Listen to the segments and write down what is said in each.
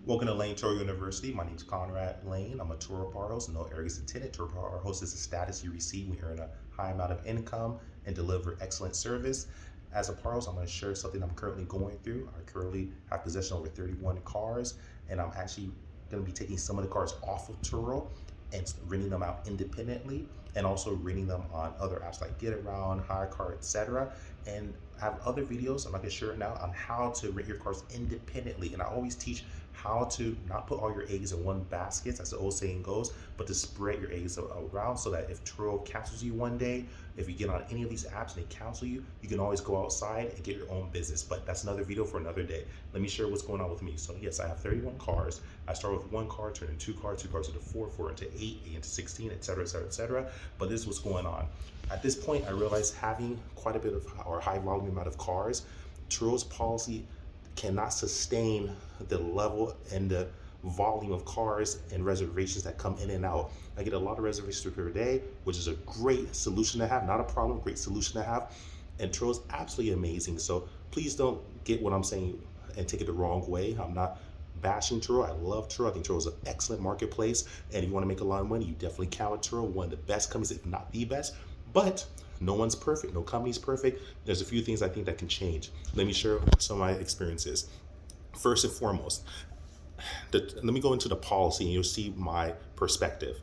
Welcome to Lane Turo University. My name is Conrad Layn. I'm a Turo bar host, no arrogance intended. Turo bar host is a status you receive when you earn a high amount of income and deliver excellent service. As a bar host, I'm going to share something I'm currently going through. I currently have possession of over 31 cars, and I'm actually going to be taking some of the cars off of Turo and renting them out independently, and also renting them on other apps like Get Around, Hire Car, etc. And I have other videos I'm not gonna share it now on how to rent your cars independently. And I always teach how to not put all your eggs in one basket, as the old saying goes, but to spread your eggs around so that if Turo cancels you one day, if you get on any of these apps and they cancel you, you can always go outside and get your own business. But that's another video for another day. Let me share what's going on with me. So yes, I have 31 cars. I start with one car, turn into two cars into four into eight into 16, etc., etc., etc. But this is what's going on. At this point, I realized having quite a bit of or high volume amount of cars, Turo's policy cannot sustain the level and the volume of cars and reservations that come in and out. I get a lot of reservations per day, which is a great solution to have, not a problem, great solution to have. And Turo is absolutely amazing. So please don't get what I'm saying and take it the wrong way. I'm not bashing Turo. I love Turo. I think Turo is an excellent marketplace. And if you want to make a lot of money, you definitely count Turo, one of the best companies, if not the best. But no one's perfect. No company's perfect. There's a few things I think that can change. Let me share some of my experiences. First and foremost, let me go into the policy and you'll see my perspective.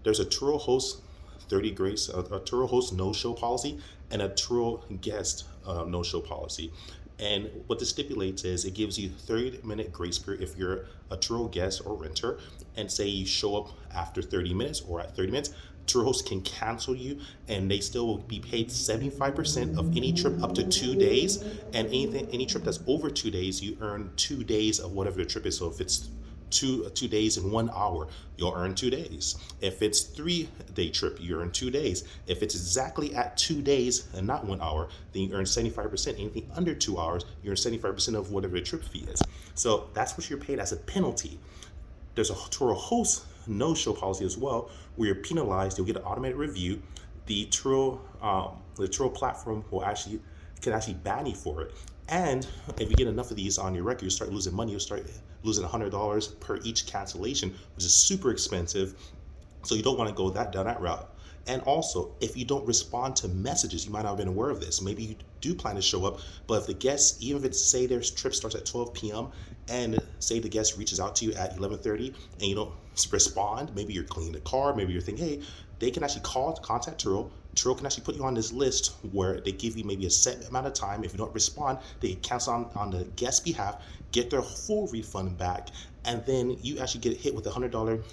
There's a Turo host 30 grace, a Turo host no-show policy, and a Turo guest no-show policy. And what this stipulates is it gives you 30-minute grace period if you're a Turo guest or renter, and say you show up after 30 minutes or at 30 minutes, Turo host can cancel you and they still will be paid 75% of any trip up to 2 days. And any trip that's over 2 days, you earn 2 days of whatever the trip is. So if it's two days in 1 hour, you'll earn 2 days. If it's 3-day trip, you earn 2 days. If it's exactly at 2 days and not 1 hour, then you earn 75%. Anything under 2 hours, you earn 75% of whatever the trip fee is. So that's what you're paid as a penalty. There's a Turo host no-show policy as well, where you're penalized. You'll get an automated review. The Turo platform can actually ban you for it. And if you get enough of these on your record, you start losing money. You'll start losing $100 per each cancellation, which is super expensive. So you don't want to go down that route. And also, if you don't respond to messages, you might not have been aware of this. Maybe you do plan to show up, but if the guest, even if it's say their trip starts at 12 p.m. and say the guest reaches out to you at 11:30 and you don't respond, maybe you're cleaning the car, maybe you're thinking, hey, they can actually contact Turo. Turo can actually put you on this list where they give you maybe a set amount of time. If you don't respond, they cancel on the guest's behalf, get their full refund back, and then you actually get hit with a $100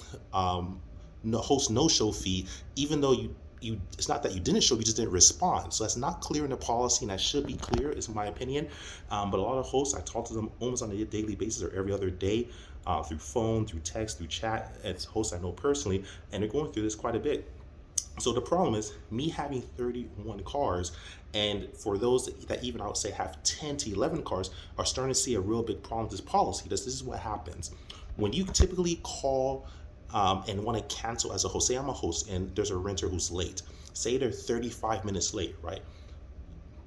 host no-show fee, even though you it's not that you didn't show, you just didn't respond. So that's not clear in the policy, and that should be clear, is my opinion. But a lot of hosts, I talk to them almost on a daily basis or every other day, through phone, through text, through chat. It's hosts I know personally, and they're going through this quite a bit. So the problem is me having 31 cars, and for those that even I would say have 10 to 11 cars, are starting to see a real big problem with this policy. This is what happens when you typically call and want to cancel as a host. Say I'm a host and there's a renter who's late. Say they're 35 minutes late, right?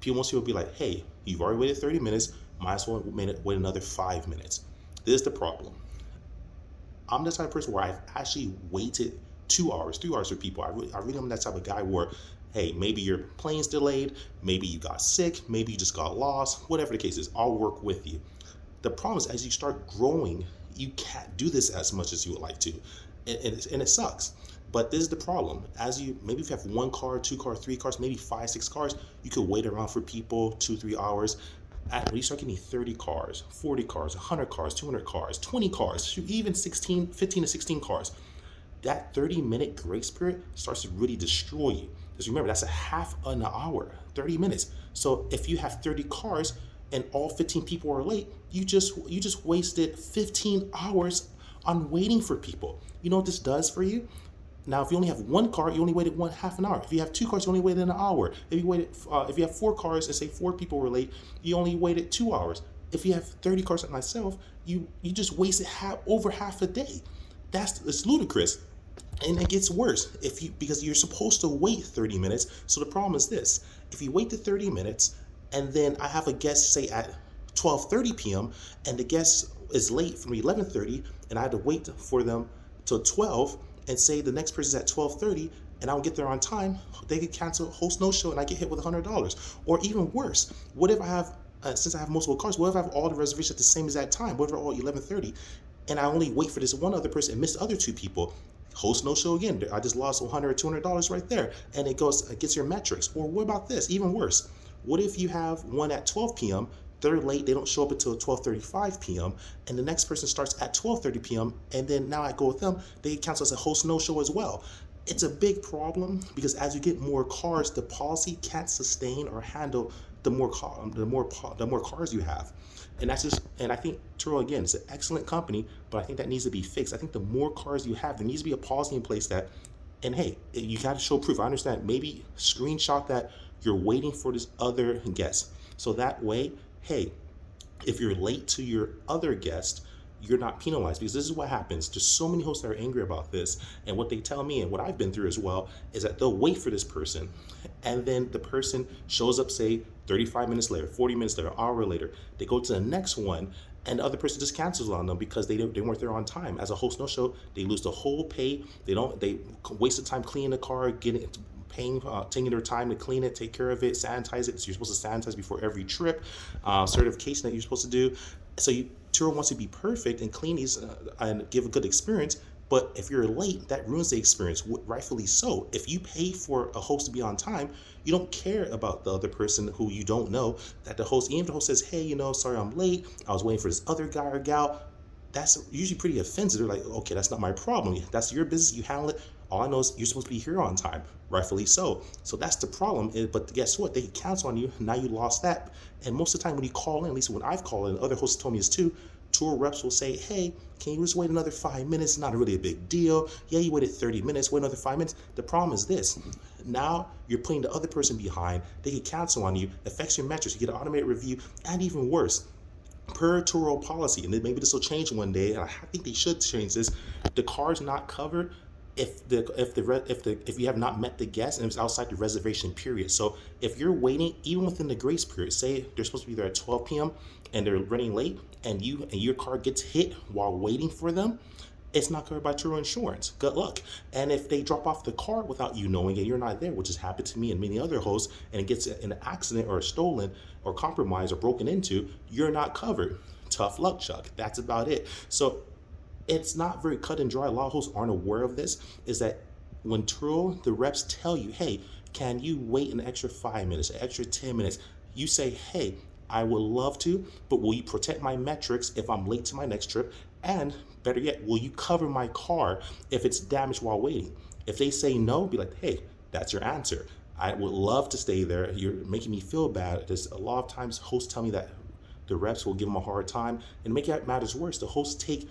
Most people will be like, hey, you've already waited 30 minutes, might as well wait another 5 minutes. This is the problem. I'm the type of person where I've actually waited 2 hours, 3 hours for people. I really am that type of guy where, hey, maybe your plane's delayed, maybe you got sick, maybe you just got lost, whatever the case is, I'll work with you. The problem is as you start growing, you can't do this as much as you would like to. And it sucks. But this is the problem. Maybe if you have 1 car, 2 cars, 3 cars, maybe 5, 6 cars, you could wait around for people 2-3 hours. When you start getting 30 cars, 40 cars, 100 cars, 200 cars, 20 cars, even 15 to 16 cars, that 30-minute grace period starts to really destroy you. Because remember, that's a half an hour, 30 minutes. So if you have 30 cars and all 15 people are late, you just wasted 15 hours on waiting for people. You know what this does for you? Now, if you only have 1 car, you only waited half an hour. If you have 2 cars, you only waited an hour. If you have 4 cars and say 4 people were late, you only waited 2 hours. If you have 30 cars like myself, you just wasted over half a day. It's ludicrous. And it gets worse because you're supposed to wait 30 minutes. So the problem is this: if you wait the 30 minutes and then I have a guest say at 12:30 p.m. and the guest is late from 11:30 and I had to wait for them till 12, and say the next person's at 12:30 and I don't get there on time, they could cancel host no show and I get hit with $100. Or even worse, what if I have since I have multiple cars, what if I have all the reservations at the same exact time? What if they're all 11:30 and I only wait for this one other person and miss the other two people? Host no show again. I just lost $100 or $200 right there, and it gets your metrics. Or what about this? Even worse. What if you have one at 12 p.m., they're late, they don't show up until 12:35 p.m., and the next person starts at 12:30 p.m., and then now I go with them, they cancel as a host no show as well. It's a big problem because as you get more cars, the policy can't sustain or handle the more cars you have. And I think Turo, again, is an excellent company, but I think that needs to be fixed. I think the more cars you have, there needs to be a policy in place that, and hey, you got to show proof. I understand, maybe screenshot that you're waiting for this other guest. So that way, hey, if you're late to your other guest, you're not penalized. Because this is what happens. There's so many hosts that are angry about this. And what they tell me, and what I've been through as well, is that they'll wait for this person. And then the person shows up, say, 35 minutes later, 40 minutes later, an hour later. They go to the next one, and the other person just cancels on them because they weren't there on time. As a host no show, they lose the whole pay. They wasted time cleaning the car, taking their time to clean it, take care of it, sanitize it. So you're supposed to sanitize before every trip, certification that you're supposed to do. So Turo wants to be perfect and clean these and give a good experience. But if you're late, that ruins the experience, rightfully so. If you pay for a host to be on time, you don't care about the other person who you don't know. That the host, even if the host says, hey, sorry I'm late, I was waiting for this other guy or gal, that's usually pretty offensive. They're like, okay, that's not my problem. That's your business, you handle it. All I know is you're supposed to be here on time, rightfully so. So that's the problem. But guess what? They cancel on you. Now you lost that. And most of the time when you call in, at least when I've called in, other hosts told me this too, Tour reps will say, hey, can you just wait another 5 minutes? Not really a big deal. Yeah, you waited 30 minutes, wait another 5 minutes. The problem is this. Now you're putting the other person behind. They can cancel on you, affects your metrics. You get an automated review, and even worse, per Turo policy, and then maybe this will change one day, and I think they should change this, the car's not covered if you have not met the guest and it's outside the reservation period. So if you're waiting, even within the grace period, say they're supposed to be there at 12 p.m. and they're running late, and your car gets hit while waiting for them, it's not covered by Turo insurance. Good luck. And if they drop off the car without you knowing and you're not there, which has happened to me and many other hosts, and it gets in an accident or stolen or compromised or broken into, you're not covered. Tough luck, Chuck. That's about it. So it's not very cut and dry. A lot of hosts aren't aware of this, is that when Turo, the reps tell you, hey, can you wait an extra 5 minutes, an extra 10 minutes? You say, hey, I would love to, but will you protect my metrics if I'm late to my next trip? And better yet, will you cover my car if it's damaged while waiting? If they say no, be like, hey, that's your answer. I would love to stay there. You're making me feel bad. There's a lot of times hosts tell me that the reps will give them a hard time, and make it matters worse, the hosts take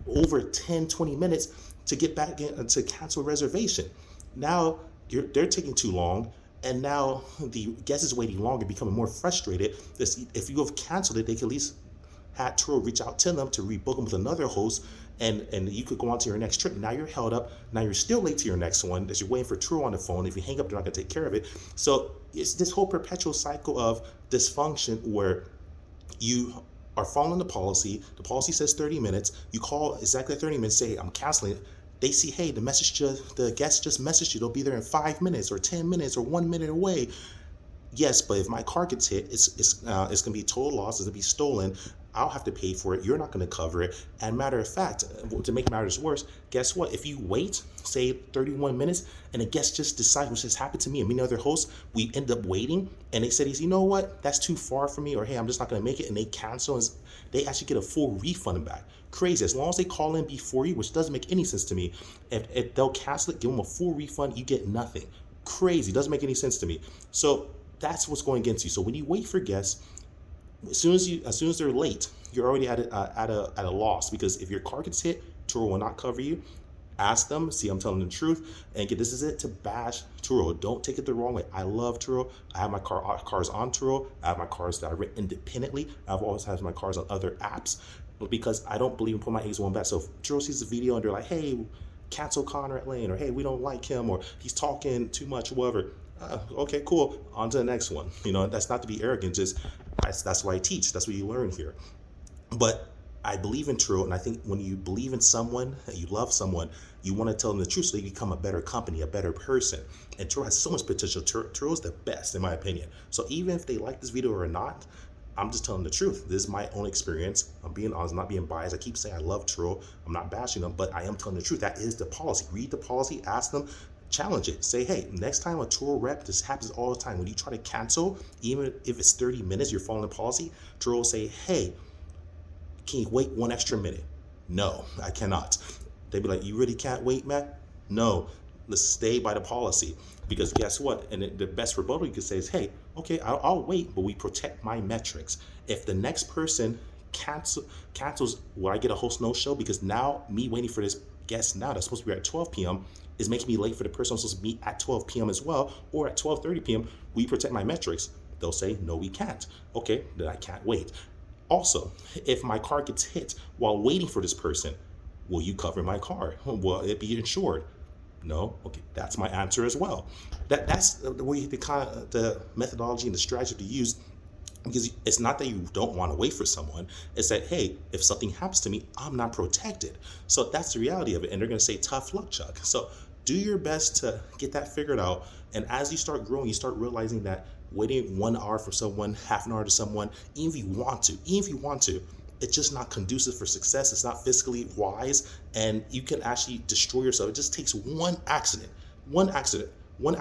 over 10, 20 minutes to get back in to cancel a reservation. Now they're taking too long, and now the guest is waiting longer, becoming more frustrated. If you have canceled it, they can at least have Turo reach out to them to rebook them with another host, and you could go on to your next trip. Now you're held up. Now you're still late to your next one, as you're waiting for Turo on the phone. If you hang up, they're not going to take care of it. So it's this whole perpetual cycle of dysfunction where you are following the policy. The policy says 30 minutes. You call exactly 30 minutes, say, I'm canceling it. They see, hey, the guest just messaged you. They'll be there in 5 minutes or 10 minutes or 1 minute away. Yes, but if my car gets hit, it's going to be total loss. It's going to be stolen. I'll have to pay for it. You're not going to cover it. And matter of fact, to make matters worse, guess what? If you wait, say 31 minutes, and a guest just decides, which has happened to me and many other hosts, we end up waiting, and they said, you know what? That's too far for me, or hey, I'm just not going to make it, and they cancel, and they actually get a full refund back. Crazy. As long as they call in before you, which doesn't make any sense to me, if they'll cancel it, give them a full refund, you get nothing. Crazy. Doesn't make any sense to me. So that's what's going against you. So when you wait for guests, as soon as they're late, you're already at a loss, because if your car gets hit, Turo will not cover you. Ask them, see I'm telling the truth, and this is it to bash Turo. Don't take it the wrong way. I love Turo. I have my cars on Turo. I have my cars that I rent independently. I've always had my cars on other apps, because I don't believe in putting my eggs in one basket. So if Turo sees the video and they're like, hey, cancel Conrad Layn, or hey, we don't like him, or he's talking too much, whatever. Okay, cool. On to the next one. That's not to be arrogant. That's what I teach. That's what you learn here. But I believe in Turo, and I think when you believe in someone, you love someone, you want to tell them the truth so they become a better company, a better person. And Turo has so much potential. Turo is the best, in my opinion. So even if they like this video or not, I'm just telling the truth. This is my own experience. I'm being honest, I'm not being biased. I keep saying I love Turo. I'm not bashing them, but I am telling the truth. That is the policy. Read the policy, ask them, challenge it. Say, hey, next time a Turo rep, this happens all the time. When you try to cancel, even if it's 30 minutes, you're following the policy, Turo will say, hey, can you wait one extra minute? No, I cannot. They'd be like, you really can't wait, man? No, let's stay by the policy. Because guess what? And the best rebuttal you could say is, hey, okay, I'll wait, but we protect my metrics. If the next person cancels, will I get a host no-show? Because now me waiting for this guest now that's supposed to be at 12 p.m. is making me late for the person I'm supposed to meet at 12 p.m. as well, or at 12:30 p.m. We protect my metrics. They'll say, no, we can't. Okay, then I can't wait. Also, if my car gets hit while waiting for this person, will you cover my car? Will it be insured? No. Okay, that's my answer as well. That's the way the methodology and the strategy to use, because it's not that you don't want to wait for someone. It's that, hey, if something happens to me, I'm not protected. So that's the reality of it. And they're going to say, tough luck, Chuck. So do your best to get that figured out. And as you start growing, you start realizing that waiting 1 hour for someone, half an hour to someone, even if you want to, it's just not conducive for success. It's not fiscally wise, and you can actually destroy yourself. It just takes one accident,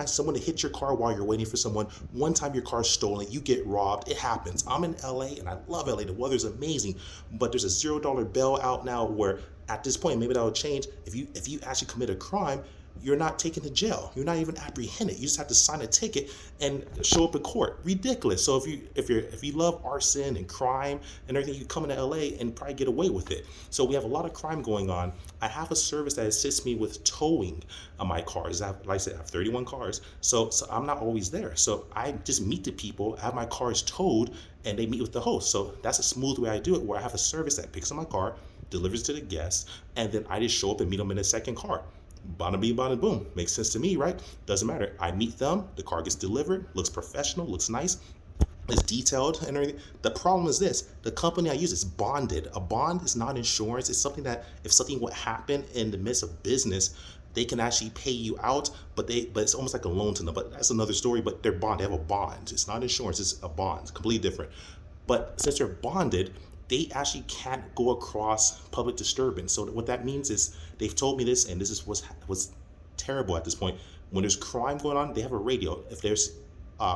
someone to hit your car while you're waiting for someone. One time your car's stolen, you get robbed. It happens. I'm in LA and I love LA. The weather's amazing, but there's a $0 bill out now where at this point, maybe that'll change. If you actually commit a crime, you're not taken to jail. You're not even apprehended. You just have to sign a ticket and show up in court. Ridiculous. So if you love arson and crime and everything, you come into LA and probably get away with it. So we have a lot of crime going on. I have a service that assists me with towing my cars. Like I said, I have 31 cars. So I'm not always there. So I just meet the people, have my cars towed, and they meet with the host. So that's a smooth way I do it, where I have a service that picks up my car, delivers to the guest, and then I just show up and meet them in a second car. Bada bing, bada boom. Makes sense to me, right? Doesn't matter. I meet them, the car gets delivered, looks professional, looks nice, it's detailed and everything. The problem is this: the company I use is bonded. A bond is not insurance. It's something that if something would happen in the midst of business, they can actually pay you out, but it's almost like a loan to them. But that's another story. But they're bond. They have a bond. It's not insurance. It's a bond. It's completely different. But since they're bonded, they actually can't go across public disturbance. So what that means is, they've told me this, and this is what's terrible at this point. When there's crime going on, they have a radio. If there's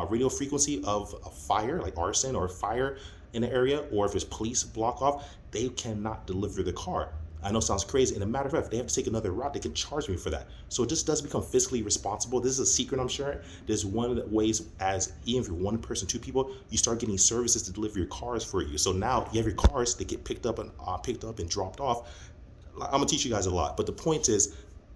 radio frequency of a fire, like arson or fire in the area, or if there's police block off, they cannot deliver the car. I know it sounds crazy. And a matter of fact, if they have to take another route, they can charge me for that. So it just does become fiscally responsible. This is a secret, I'm sure. There's one of the ways, as even if you're one person, two people, you start getting services to deliver your cars for you. So now you have your cars, they get picked up and dropped off. I'm gonna teach you guys a lot, but the point is,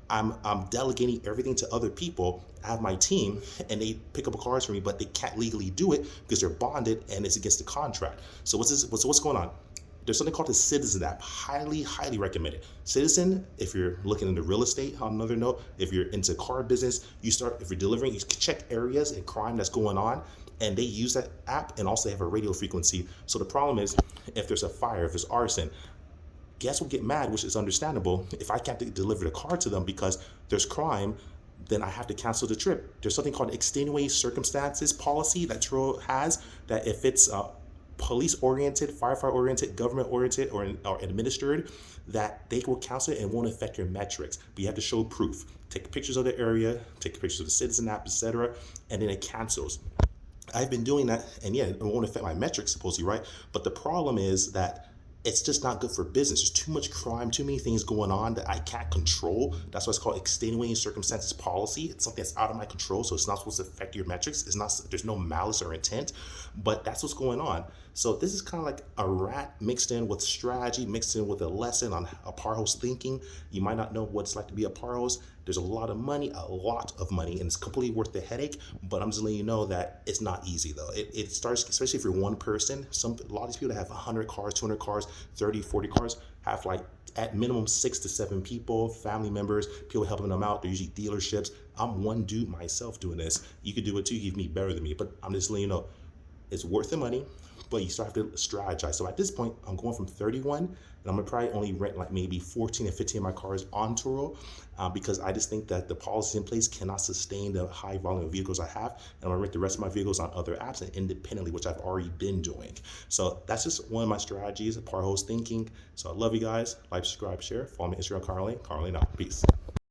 I'm delegating everything to other people. I have my team, and they pick up cars for me, but they can't legally do it because they're bonded and it's against the contract. So what's going on? There's something called the Citizen app. Highly, highly recommend it. Citizen, if you're looking into real estate, on another note, if you're into car business, if you're delivering, you can check areas and crime that's going on, and they use that app, and also they have a radio frequency. So the problem is, if there's a fire, if there's arson, guests will get mad, which is understandable. If I can't deliver the car to them because there's crime, then I have to cancel the trip. There's something called extenuating circumstances policy that Turo has, that if it's police-oriented, firefighter-oriented, government-oriented, or administered, that they will cancel it and won't affect your metrics. But you have to show proof. Take pictures of the area, take pictures of the Citizen app, etc., and then it cancels. I've been doing that, and yeah, it won't affect my metrics, supposedly, right? But the problem is that it's just not good for business. There's too much crime, too many things going on that I can't control. That's why it's called extenuating circumstances policy. It's something that's out of my control, so it's not supposed to affect your metrics. There's no malice or intent, but that's what's going on. So this is kind of like a rat mixed in with strategy, mixed in with a lesson on a par host thinking. You might not know what it's like to be a par host. There's a lot of money, and it's completely worth the headache. But I'm just letting you know that it's not easy though. It starts, especially if you're one person. A lot of these people that have 100 cars, 200 cars, 30, 40 cars have like at minimum 6 to 7 people, family members, people helping them out. They're usually dealerships. I'm one dude myself doing this. You could do it too. You can be better than me, but I'm just letting you know it's worth the money. but you still have to strategize. So at this point, I'm going from 31, and I'm gonna probably only rent like maybe 14 or 15 of my cars on Turo, because I just think that the policy in place cannot sustain the high volume of vehicles I have, and I'm gonna rent the rest of my vehicles on other apps and independently, which I've already been doing. So that's just one of my strategies, Parho's thinking. So I love you guys. Like, subscribe, share. Follow me on Instagram, Conrad Layn. Conrad Layn out. Peace.